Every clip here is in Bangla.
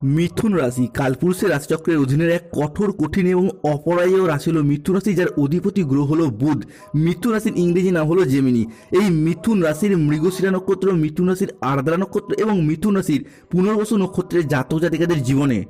মিথুন রাশি কালপুরুষের রাশিচক্রের অধীনের এক কঠোর কঠিন এবং অপরাজেয় রাশি হলো মিথুন রাশি, যার অধিপতি গ্রহ হলো বুধ। মিথুন রাশির ইংরেজি নাম হলো জেমিনি। এই মিথুন রাশির মৃগশিরা নক্ষত্র, মিথুন রাশির আর্দ্রা নক্ষত্র এবং মিথুন রাশির পুনর্বসু নক্ষত্রের জাতক জাতিকাদের জীবনে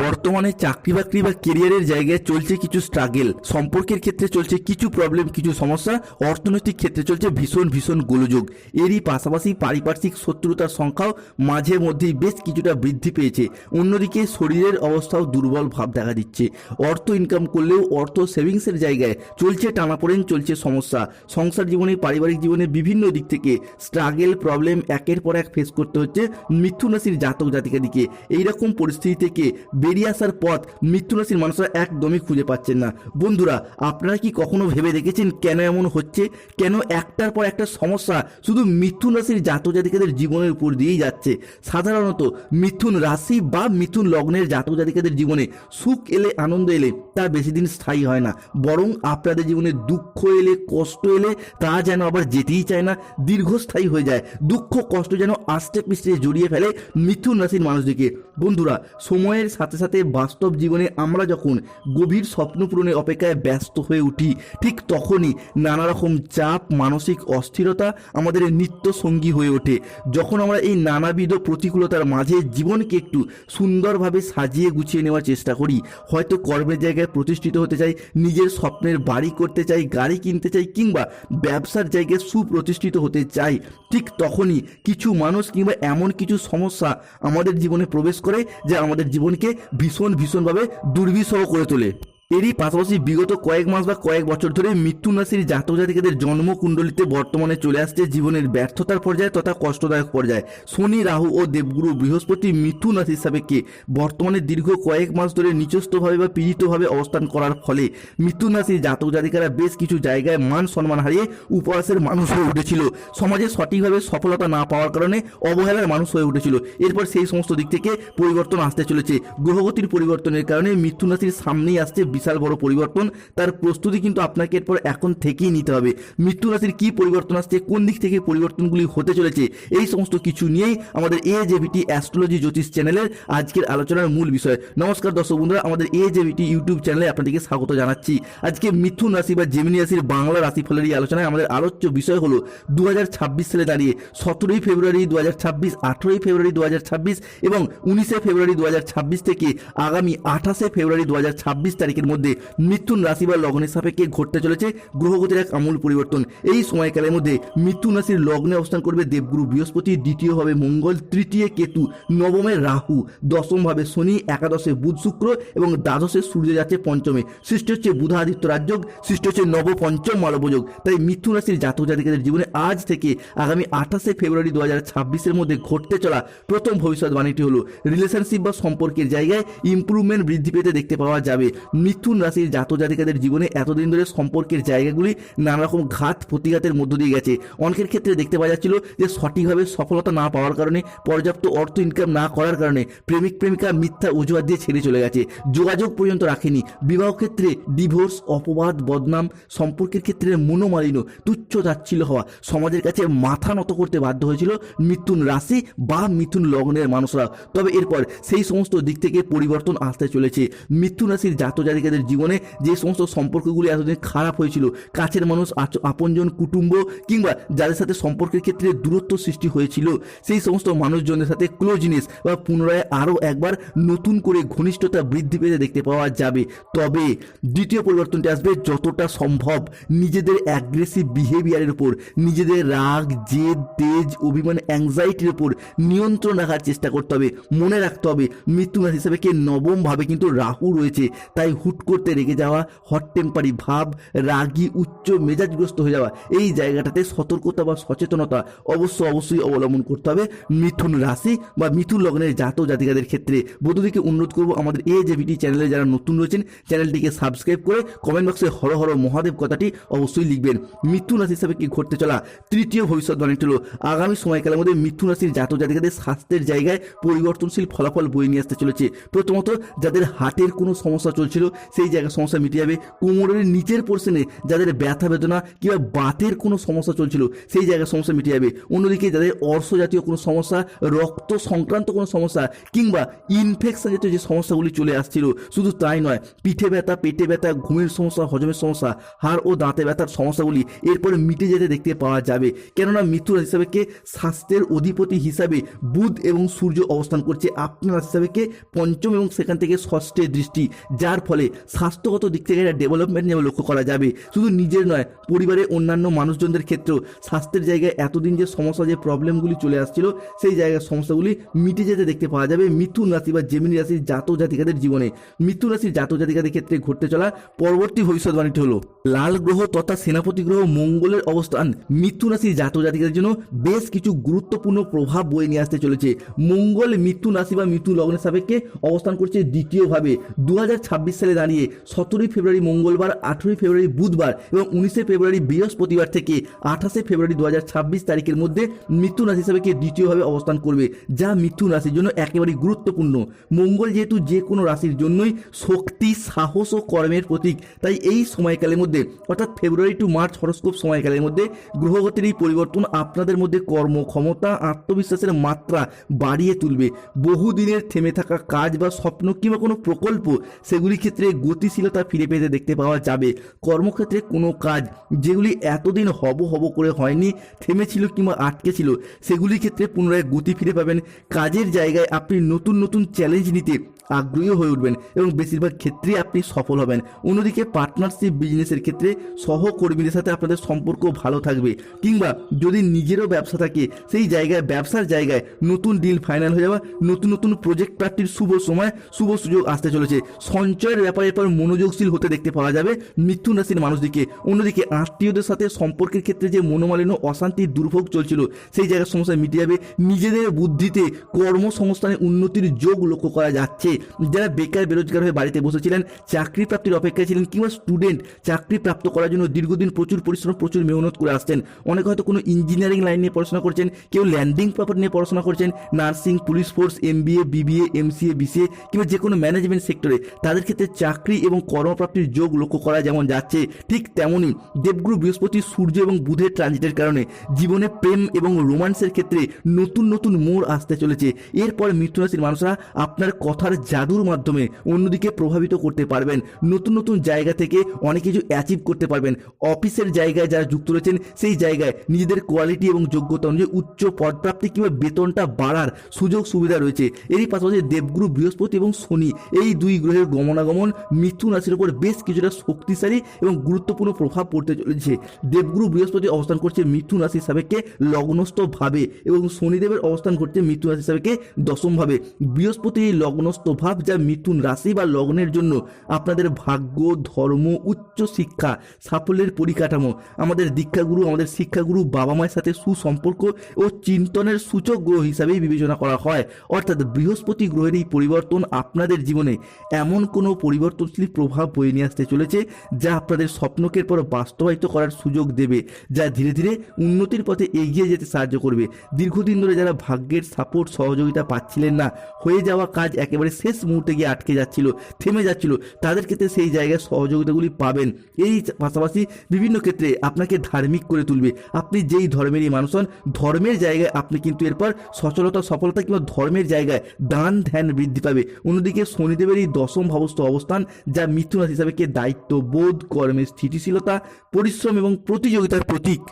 বর্তমানে চাকরি বাকরি বা কেরিয়ারের জায়গায় চলছে কিছু স্ট্রাগেল, সম্পর্কের ক্ষেত্রে চলছে কিছু প্রবলেম, কিছু সমস্যা, অর্থনৈতিক ক্ষেত্রে চলছে ভীষণ ভীষণ গোলযোগ। এরই পাশাপাশি পারিপার্শ্বিক শত্রুতার সংখ্যাও মাঝে মধ্যেই বেশ কিছুটা বৃদ্ধি পেয়েছে। অন্যদিকে শরীরের অবস্থাও দুর্বল ভাব দেখা দিচ্ছে। অর্থ ইনকাম করলেও অর্থ সেভিংসের জায়গায় চলছে টানাপোড়েন, চলছে সমস্যা। সংসার জীবনে, পারিবারিক জীবনে বিভিন্ন দিক থেকে স্ট্রাগেল, প্রবলেম একের পর এক ফেস করতে হচ্ছে মিথুন রাশির জাতক জাতিকাদিকে। এইরকম পরিস্থিতি থেকে বেরিয়ে আসার পথ মিথুন রাশির মানুষরা একদমই খুঁজে পাচ্ছেন না। বন্ধুরা, আপনারা কি কখনো ভেবে দেখেছেন কেন এমন হচ্ছে? কেন একটার পর একটা সমস্যা শুধু মিথুন রাশির জাতক জাতিকাদের জীবনের উপর দিয়েই যাচ্ছে? সাধারণত মিথুন রাশি বা মিথুন লগ্নের জাতক জাতিকাদের জীবনে সুখ এলে, আনন্দ এলে তা বেশি দিন স্থায়ী হয় না, বরং আপনাদের জীবনে দুঃখ এলে, কষ্ট এলে তা যেন আবার যেতেই চায় না, দীর্ঘস্থায়ী হয়ে যায়। দুঃখ কষ্ট যেন আষ্টে পৃষ্ঠে জড়িয়ে ফেলে মিথুন রাশির মানুষদেরকে। বন্ধুরা, সময়ের সাথে সাথে বাস্তব জীবনে আমরা যখন গভীর স্বপ্ন পূরণের অপেক্ষায় ব্যস্ত হয়ে উঠি, ঠিক তখনই নানা রকম চাপ, মানসিক অস্থিরতা আমাদের নিত্য সঙ্গী হয়ে ওঠে। যখন আমরা এই নানাবিধ প্রতিকূলতার মাঝে জীবনকে একটু সুন্দরভাবে সাজিয়ে গুছিয়ে নেওয়ার চেষ্টা করি, হয়তো কর্মের জায়গায় প্রতিষ্ঠিত হতে চাই, নিজের স্বপ্নের বাড়ি করতে চাই, গাড়ি কিনতে চাই, কিংবা ব্যবসার জায়গায় সুপ্রতিষ্ঠিত হতে চাই, ঠিক তখনই কিছু মানুষ কিংবা এমন কিছু সমস্যা আমাদের জীবনে প্রবেশ করে যা আমাদের জীবনকে ভীষণভাবে দুর্বিষহ করে তোলে। এরই পাশাপাশি বিগত কয়েক মাস বা কয়েক বছর ধরে মিথুন রাশির জাতক জাতিকাদের জন্মকুণ্ডলিতে বর্তমানে চলে আসছে জীবনের ব্যর্থতার পর্যায়ে তথা কষ্টদায়ক পর্যায়ে। শনি, রাহু ও দেবগুরু বৃহস্পতি মিথুন রাশির সাপেক্ষে বর্তমানে দীর্ঘ কয়েক মাস ধরে নিচস্থভাবে বা পীড়িতভাবে অবস্থান করার ফলে মিথুন রাশির জাতক জাতিকারা বেশ কিছু জায়গায় মান সম্মান হারিয়ে উপহাসের মানুষ হয়ে উঠেছিল। সমাজে সঠিকভাবে সফলতা না পাওয়ার কারণে অবহেলার মানুষ হয়ে উঠেছিল। এরপর সেই সমস্ত দিক থেকে পরিবর্তন আসতে চলেছে। গ্রহগতির পরিবর্তনের কারণে মিথুন রাশির সামনেই আসছে বিশাল বড় পরিবর্তন। তার প্রস্তুতি কিন্তু আপনাকে এরপর এখন থেকেই নিতে হবে। মিথুন রাশির কি পরিবর্তন আসছে, কোন দিক থেকে পরিবর্তনগুলি হতে চলেছে, এই সমস্ত কিছু নিয়েই আমাদের AJVT অ্যাস্ট্রোলজি জ্যোতিষ চ্যানেলের আজকের আলোচনার মূল বিষয়। নমস্কার দর্শক বন্ধুরা, আমাদের AJVT ইউটিউব চ্যানেলে আপনাদেরকে স্বাগত জানাচ্ছি। আজকে মিথুন রাশি বা জেমিনি রাশির বাংলা রাশিফলের এই আলোচনায় আমাদের আলোচ্য বিষয় হলো 2026 সালে দাঁড়িয়ে 17ই ফেব্রুয়ারি 2026, 18ই ফেব্রুয়ারি 2026 এবং 19শে ফেব্রুয়ারি 2026 থেকে আগামী 28শে ফেব্রুয়ারি 2026 তারিখের মধ্যে মিথুন রাশি বা লগ্নের সাপেক্ষে ঘটতে চলেছে গ্রহগতির এক আমূল পরিবর্তন। এই সময়কালের মধ্যে মিথুন রাশির লগ্নে অবস্থান করবে দেবগুরু বৃহস্পতি, দ্বিতীয় ভাবে মঙ্গল, তৃতীয় কেতু, নবমে রাহু, দশম ভাবে শনি, একাদশে বুধ শুক্র এবং দ্বাদশে সূর্য যাচ্ছে পঞ্চমে। সৃষ্টি হচ্ছে বুধাদিত্য রাজযোগ, সৃষ্টি হচ্ছে নব পঞ্চম মালবযোগ। তাই মিথুন রাশির জাতক জাতিকাদের জীবনে আজ থেকে আগামী 28শে ফেব্রুয়ারি 2026-এর মধ্যে ঘটতে চলা প্রথম ভবিষ্যৎবাণীটি হলো রিলেশনশিপ বা সম্পর্কের জায়গায় ইমপ্রুভমেন্ট বৃদ্ধি পেতে দেখতে পাওয়া যাবে। মিথুন রাশির জাতক জাতিকাদের জীবনে এতদিন ধরে সম্পর্কের জায়গাগুলি নানা রকম ঘাত প্রতিঘাতের মধ্য দিয়ে গেছে। অনেকের ক্ষেত্রে দেখতে পাওয়া যাচ্ছিল যে সঠিকভাবে সফলতা না পাওয়ার কারণে, পর্যাপ্ত অর্থ ইনকাম না করার কারণে প্রেমিক প্রেমিকা মিথ্যা অজুহাত দিয়ে ছেড়ে চলে গেছে, যোগাযোগ পর্যন্ত রাখেনি। বিবাহ ক্ষেত্রে ডিভোর্স, অপবাদ, বদনাম, সম্পর্কের ক্ষেত্রে মনোমালিন্য, তুচ্ছ তাচ্ছিল্য হওয়া, সমাজের কাছে মাথা নত করতে বাধ্য হয়েছিল মিথুন রাশি বা মিথুন লগ্নের মানুষরা। তবে এরপর সেই সমস্ত দিক থেকে পরিবর্তন আসতে চলেছে। মিথুন রাশির জাতক জাতিকাদের জীবনে যে সমস্ত সম্পর্কগুলি এতদিন খারাপ হয়েছিল, কাছের মানুষ, আপনজন, কুটুম্ব কিংবা যাদের সাথে সম্পর্কের ক্ষেত্রে দূরত্ব সৃষ্টি হয়েছিল, সেই সমস্ত মানুষজনের সাথে ক্লোজনেস বা পুনরায় আরও একবার নতুন করে ঘনিষ্ঠতা বৃদ্ধি পেতে দেখতে পাওয়া যাবে। তবে দ্বিতীয় পরিবর্তনটি আসবে যতটা সম্ভব নিজেদের অ্যাগ্রেসিভ বিহেভিয়ারের উপর, নিজেদের রাগ, জেদ, তেজ, অভিমান, অ্যাংজাইটির উপর নিয়ন্ত্রণ রাখার চেষ্টা করতে হবে। মনে রাখতে হবে মিথুন রাশি হিসেবে কে নবম ভাবে কিন্তু রাহু রয়েছে, তাই হুট করতে রেগে যাওয়া, হট টেম্পারি ভাব, রাগী, উচ্চ মেজাজগ্রস্ত হয়ে যাওয়া, এই জায়গাটাতে সতর্কতা বা সচেতনতা অবশ্যই অবলম্বন করতে হবে মিথুন রাশি বা মিথুন লগ্নের জাতক জাতিকাদের ক্ষেত্রে। বন্ধুদেরকে অনুরোধ করবো আমাদের AJVT চ্যানেলে যারা নতুন রয়েছেন চ্যানেলটিকে সাবস্ক্রাইব করে কমেন্ট বক্সে হর হর মহাদেব কথাটি অবশ্যই লিখবেন। মিথুন রাশি হিসাবে কি ঘটতে চলা তৃতীয় ভবিষ্যৎবাণীটি হলো আগামী সময়কালের মধ্যে মিথুন রাশির জাতক জাতিকাদের স্বাস্থ্যের জায়গায় পরিবর্তনশীল ফলাফল বয়ে নিয়ে আসতে চলেছে। প্রথমত, যাদের হার্টের কোনো সমস্যা চলছিল সেই জায়গায় সমস্যা মিটে যাবে। কোমরের নিচের পোর্শনে যাদের ব্যথা বেদনা কিংবা বাতের কোনো সমস্যা চলছিল সেই জায়গায় সমস্যা মিটে যাবে। অন্যদিকে যাদের অর্শ জাতীয় কোনো সমস্যা, রক্ত সংক্রান্ত কোনো সমস্যা কিংবা ইনফেকশন জাতীয় যে সমস্যাগুলি চলে আসছিল, শুধু তাই নয়, পিঠে ব্যথা, পেটে ব্যথা, ঘুমের সমস্যা, হজমের সমস্যা, হাড় ও দাঁতে ব্যথার সমস্যাগুলি এরপরে মিটে যেতে দেখতে পাওয়া যাবে। কেননা মিথুন রাশি হিসাবে স্বাস্থ্যের অধিপতি হিসাবে বুধ এবং সূর্য অবস্থান করছে আপনার রাশি হিসাবে পঞ্চম এবং সেখান থেকে ষষ্ঠের দৃষ্টি, যার ফলে স্বাস্থ্যগত দিক থেকে একটা ডেভেলপমেন্ট যেমন লক্ষ্য করা যাবে। শুধু নিজের নয়, পরিবারের অন্যান্য মানুষজনদের ক্ষেত্রেও স্বাস্থ্যের জায়গায় এতদিন যে সমস্যা, যে প্রবলেমগুলি চলে আসছিল সেই জায়গার সমস্যাগুলি মিটে যেতে দেখতে পাওয়া যাবে মিথুন রাশি বা জেমিনি রাশির জাতক জাতিকাদের জীবনে। মিথুন রাশির জাতক জাতিকাদের ক্ষেত্রে ঘটতে চলা পরবর্তী ভবিষ্যৎবাণীটি হলো লাল গ্রহ তথা সেনাপতি গ্রহ মঙ্গলের অবস্থান মিথুন রাশির জাতক জাতিকাদের জন্য বেশ কিছু গুরুত্বপূর্ণ প্রভাব বয়ে নিয়ে আসতে চলেছে। মঙ্গল মিথুন রাশি বা মিথুন লগ্নের সাপেক্ষে অবস্থান করছে দ্বিতীয়ভাবে। 2026 সালে দাঁড়িয়ে 17 ফেব্রুয়ারি মঙ্গলবার, 18 ফেব্রুয়ারি বুধবার এবং 19 ফেব্রুয়ারি বৃহস্পতিবার থেকে 28 ফেব্রুয়ারি 2026 তারিখের মধ্যে মিথুন রাশি হিসাবে দ্বিতীয়ভাবে অবস্থান করবে, যা মিথুন রাশির জন্য একেবারেই গুরুত্বপূর্ণ। মঙ্গল যেহেতু যে কোনো রাশির জন্যই শক্তি, সাহস ও কর্মের প্রতীক, তাই এই সময়কালের মধ্যে অর্থাৎ ফেব্রুয়ারি টু মার্চ হরস্কোপ সময়কালের মধ্যে গ্রহগতির এই পরিবর্তন আপনাদের মধ্যে কর্মক্ষমতা, আত্মবিশ্বাসের মাত্রা বাড়িয়ে তুলবে। বহুদিনের থেমে থাকা কাজ বা স্বপ্ন কিংবা কোনো প্রকল্প, সেগুলির ক্ষেত্রে গতিশীলতা ফিরে পেতে দেখতে পাওয়া যাবে। কর্মক্ষেত্রে কোনো কাজ যেগুলি এতদিন হব করে হয়নি, থেমেছিল কিংবা আটকে ছিল, সেগুলির ক্ষেত্রে পুনরায় গতি ফিরে পাবেন। কাজের জায়গায় আপনি নতুন নতুন চ্যালেঞ্জ নিতে আগ্রহী হয়ে উঠবেন এবং বেশিরভাগ ক্ষেত্রে আপনি সফল হবেন। অন্যদিকে পার্টনারশিপ বিজনেসের ক্ষেত্রে সহকর্মীদের সাথে আপনাদের সম্পর্ক ভালো থাকবে, কিংবা যদি নিজেরও ব্যবসা থাকে সেই জায়গায়, ব্যবসার জায়গায় নতুন ডিল ফাইনাল হয়ে যাওয়া, নতুন নতুন প্রজেক্ট প্রাপ্তির শুভ সময়, শুভ সুযোগ আসতে চলেছে। সঞ্চয়ের ব্যাপারে এরপর মনোযোগশীল হতে দেখতে পাওয়া যাবে মিথুন রাশির মানুষদিকে। অন্যদিকে আত্মীয়দের সাথে সম্পর্কের ক্ষেত্রে যে মনোমালিন্য, অশান্তি, দুর্ভোগ চলছিল সেই জায়গার সমস্যা মিটে যাবে। নিজেদের বুদ্ধিতে কর্মসংস্থানে উন্নতির যোগ লক্ষ্য করা যাচ্ছে। যারা বেকার বেরোজগার হয়ে বাড়িতে বসেছিলেন, চাকরি প্রাপ্তির অপেক্ষায় ছিলেন, কিংবা স্টুডেন্ট চাকরি প্রাপ্ত করার জন্য দীর্ঘদিন প্রচুর পরিশ্রম, প্রচুর মেহনত করে আসছেন, অনেকে হয়তো কোনো ইঞ্জিনিয়ারিং লাইন নিয়ে পড়াশোনা করছেন, কেউ ল্যান্ডিং প্রপার্টি নিয়ে পড়াশোনা করছেন, nursing, police force, MBA, BBA, MCA, BCA কিংবা যে কোনো ম্যানেজমেন্ট সেক্টরে, তাদের ক্ষেত্রে চাকরি এবং কর্মপ্রাপ্তির যোগ লক্ষ্য করা যেমন যাচ্ছে, ঠিক তেমনই দেবগুরু বৃহস্পতি, সূর্য এবং বুধের ট্রানজিটের কারণে জীবনে প্রেম এবং রোমান্সের ক্ষেত্রে নতুন নতুন মোড় আসতে চলেছে। এরপর মিথুন রাশির মানুষরা আপনার কথার জাদুর মাধ্যমে অন্যদিকে প্রভাবিত করতে পারবেন। নতুন নতুন জায়গা থেকে অনেক কিছু অ্যাচিভ করতে পারবেন। অফিসের জায়গায় যারা যুক্ত রয়েছেন সেই জায়গায় নিজেদের কোয়ালিটি এবং যোগ্যতা অনুযায়ী উচ্চ পদপ্রাপ্তি কিংবা বেতনটা বাড়ার সুযোগ সুবিধা রয়েছে। এরই পাশাপাশি দেবগুরু বৃহস্পতি এবং শনি, এই দুই গ্রহের গমনাগমন মিথুন রাশির উপর বেশ কিছুটা শক্তিশালী এবং গুরুত্বপূর্ণ প্রভাব পড়তে চলেছে। দেবগুরু বৃহস্পতি অবস্থান করছে মিথুন রাশির সাপেক্ষে লগ্নস্থ ভাবে এবং শনিদেবের অবস্থান করছে মিথুন রাশির সাপেক্ষে দশম ভাবে। বৃহস্পতি এই লগ্নস্থ ভাব, যা মিথুন রাশি বা লগ্নের জন্য আপনাদের ভাগ্য, ধর্ম, উচ্চ শিক্ষা, সাফল্যের পরিকাঠামো, আমাদের দীক্ষাগুরু, আমাদের শিক্ষাগুরু, বাবা মায়ের সাথে সুসম্পর্ক ও চিন্তনের সূচক গ্রহ হিসাবেই বিবেচনা করা হয়। অর্থাৎ বৃহস্পতি গ্রহের এই পরিবর্তন আপনাদের জীবনে এমন কোনো পরিবর্তনশীল প্রভাব বয়ে নিয়ে আসতে চলেছে যা আপনাদের স্বপ্নকে এরপর বাস্তবায়িত করার সুযোগ দেবে, যা ধীরে ধীরে উন্নতির পথে এগিয়ে যেতে সাহায্য করবে। দীর্ঘদিন ধরে যারা ভাগ্যের সাপোর্ট, সহযোগিতা পাচ্ছিলেন না, হয়ে যাওয়া কাজ একেবারে শেষ মুহূর্তে গিয়ে আটকে যাচ্ছিল, থেমে যাচ্ছিল, তাদের ক্ষেত্রে সেই জায়গায় সহযোগিতাগুলি পাবেন। এই পাশাপাশি বিভিন্ন ক্ষেত্রে আপনাকে ধার্মিক করে তুলবে। আপনি যেই ধর্মেরই মানুষ হন, ধর্মের জায়গায় আপনি কিন্তু এরপর সচলতা, সফলতা কিংবা ধর্মের জায়গায় দান ধ্যান বৃদ্ধি পাবে। অন্যদিকে শনিদেবের এই দশম ভাবস্থ অবস্থান, যা মিথুন রাশি হিসাবে দায়িত্ববোধ, কর্মের স্থিতিশীলতা, পরিশ্রম এবং প্রতিযোগিতার প্রতীক।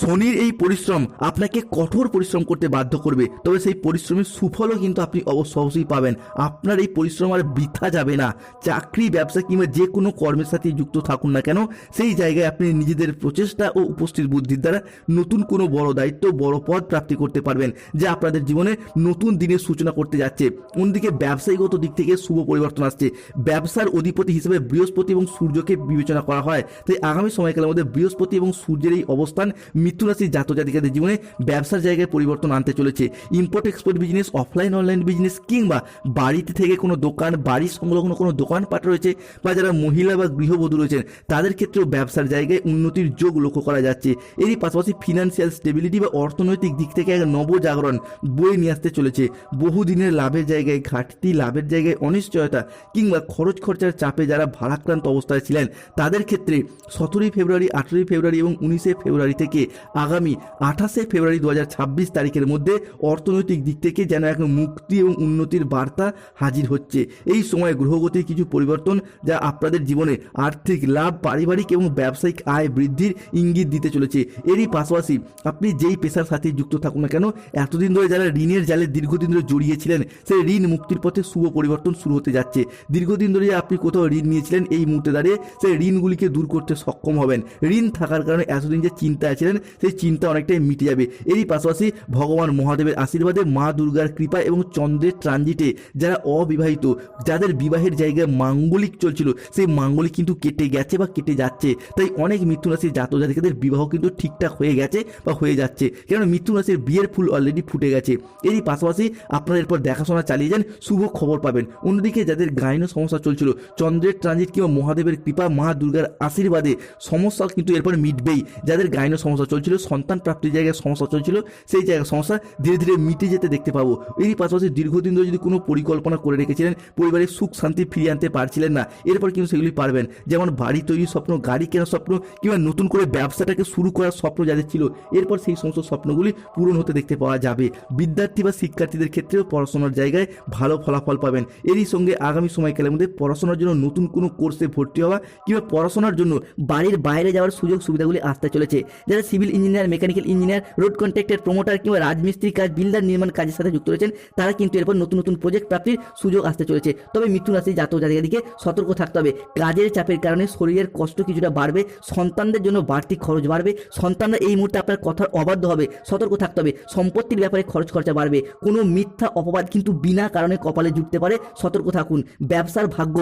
শনির এই পরিশ্রম আপনাকে কঠোর পরিশ্রম করতে বাধ্য করবে, তবে সেই পরিশ্রমের সুফলও কিন্তু আপনি অবশ্যই পাবেন। আপনার এই পরিশ্রম আর বৃথা যাবে না। চাকরি, ব্যবসা কিংবা যে কোনো কর্মের সাথে যুক্ত থাকুন না কেন, সেই জায়গায় আপনি নিজেদের প্রচেষ্টা ও উপস্থিত বুদ্ধির দ্বারা নতুন কোনো বড় দায়িত্ব, বড় পদ প্রাপ্তি করতে পারবেন, যা আপনাদের জীবনে নতুন দিনের সূচনা করতে যাচ্ছে। অন্যদিকে ব্যবসায়িকগত দিক থেকে শুভ পরিবর্তন আসছে। ব্যবসার অধিপতি হিসেবে বৃহস্পতি এবং সূর্যকে বিবেচনা করা হয়, তাই আগামী সময়কালের মধ্যে বৃহস্পতি এবং সূর্যের এই অবস্থান মিথুন রাশির জাতক জাতিকাদের জীবনে ব্যবসার জায়গায় পরিবর্তন আনতে চলেছে। Import export business, offline online business কিংবা বাড়িতে থেকে কোনো দোকান, বাড়ির সংলগ্ন কোনো দোকানপাট রয়েছে বা যারা মহিলা বা গৃহবধূ রয়েছেন তাদের ক্ষেত্রেও ব্যবসার জায়গায় উন্নতির যোগ লক্ষ্য করা যাচ্ছে। এরই পাশাপাশি ফিনান্সিয়াল স্টেবিলিটি বা অর্থনৈতিক দিক থেকে এক নবজাগরণ বয়ে নিয়ে আসতে চলেছে। বহুদিনের লাভের জায়গায় ঘাটতি, লাভের জায়গায় অনিশ্চয়তা কিংবা খরচ খরচার চাপে যারা ভারাক্রান্ত অবস্থায় ছিলেন তাদের ক্ষেত্রে 17 ফেব্রুয়ারি, 18 ফেব্রুয়ারি এবং 19 ফেব্রুয়ারি থেকে আগামী 28 ফেব্রুয়ারি 2026 তারিখের মধ্যে অর্থনৈতিক দিক থেকে যেন এক মুক্তি এবং উন্নতির বার্তা হাজির হচ্ছে। এই সময় গ্রহগতির কিছু পরিবর্তন যা আপনাদের জীবনে আর্থিক লাভ, পারিবারিক এবং ব্যবসায়িক আয় বৃদ্ধির ইঙ্গিত দিতে চলেছে। এরই পাশাপাশি আপনি যেই পেশার সাথে যুক্ত থাকুন না কেন, এতদিন ধরে যারা ঋণের জালে দীর্ঘদিন ধরে জড়িয়েছিলেন সেই ঋণ মুক্তির পথে শুভ পরিবর্তন শুরু হতে যাচ্ছে। দীর্ঘদিন ধরে আপনি কোথাও ঋণ নিয়েছিলেন, এই মুহূর্তে দাঁড়িয়ে সেই ঋণগুলিকে দূর করতে সক্ষম হবেন। ঋণ থাকার কারণে এতদিন যে চিন্তায় ছিলেন সেই চিন্তা অনেকটাই মিটে যাবে। এরই পাশাপাশি ভগবান মহাদেবের আশীর্বাদে, মা দুর্গার কৃপা এবং চন্দ্রের ট্রানজিটে যারা অবিবাহিত, যাদের বিবাহের জায়গায় মাঙ্গলিক চলছিল সেই মাঙ্গলিক কিন্তু কেটে গেছে বা কেটে যাচ্ছে। তাই অনেক মিথুন রাশির জাতক জাতিকাদের বিবাহ কিন্তু ঠিকঠাক হয়ে গেছে বা হয়ে যাচ্ছে, কেন মিথুন রাশির বিয়ের ফুল অলরেডি ফুটে গেছে। এরই পাশাপাশি আপনারা এরপর দেখাশোনা চালিয়ে যান, শুভ খবর পাবেন। অন্যদিকে যাদের গাইনো সমস্যা চলছিল, চন্দ্রের ট্রানজিট কিংবা মহাদেবের কৃপা, মা দুর্গার আশীর্বাদে সমস্যা কিন্তু এরপর মিটবেই। যাদের গাইনো সমস্যা চলছিল, সন্তান প্রাপ্তির জায়গায় সমস্যা চলছিল, সেই জায়গায় সমস্যা ধীরে ধীরে মিটে যেতে দেখতে পাবো। এরই পাশাপাশি দীর্ঘদিন ধরে যদি কোনো পরিকল্পনা করে রেখেছিলেন, পরিবারের সুখ শান্তি ফিরিয়ে আনতে পারছিলেন না, এরপর কিন্তু সেগুলি পারবেন। যেমন বাড়ি তৈরির স্বপ্ন, গাড়ি কেনার স্বপ্ন কিংবা নতুন করে ব্যবসাটাকে শুরু করার স্বপ্ন যাদের ছিল, এরপর সেই সমস্ত স্বপ্নগুলি পূরণ হতে দেখতে পাওয়া যাবে। বিদ্যার্থী বা শিক্ষার্থীদের ক্ষেত্রেও পড়াশোনার জায়গায় ভালো ফলাফল পাবেন। এরই সঙ্গে আগামী সময়কালের মধ্যে পড়াশোনার জন্য নতুন কোনো কোর্সে ভর্তি হওয়া কিংবা পড়াশোনার জন্য বাড়ির বাইরে যাওয়ার সুযোগ সুবিধাগুলি আসতে চলেছে। যারা civil engineer, mechanical engineer, road contractor, promoter কিংবা রাজমিস্ত্রি কাজ, বিল্ডার, নির্মাণ কাজের সাথে যুক্ত রয়েছেন তারা কিন্তু এরপর নতুন নতুন প্রজেক্ট প্রাপ্তির সুযোগ আসতে চলেছে। তবে মিথুন রাশির জাতক জাতিকাদেরকে সতর্ক থাকতে হবে। কাজের চাপের কারণে শরীরের কষ্ট কিছুটা বাড়বে, সন্তানদের জন্য বাড়তি খরচ বাড়বে, সন্তানরা এই মুহূর্তে আপনার কথার অবাধ্য হবে, সতর্ক থাকতে হবে। সম্পত্তির ব্যাপারে খরচ খরচা বাড়বে, কোনো মিথ্যা অপবাদ কিন্তু বিনা কারণে কপালে জুটতে পারে, সতর্ক থাকুন। ব্যবসার ভাগ্য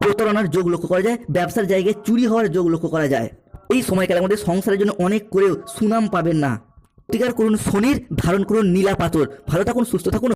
প্রতারণার যোগ লক্ষ্য করা যায়, ব্যবসার জায়গায় চুরি হওয়ার যোগ লক্ষ্য করা যায়। এই সময়কালের মধ্যে সংসারের জন্য অনেক করেও সুনাম পাবেন না। প্রতিকার করুন শনির, ধারণ করুন নীলা পাথর। ভালো থাকুন, সুস্থ থাকুন।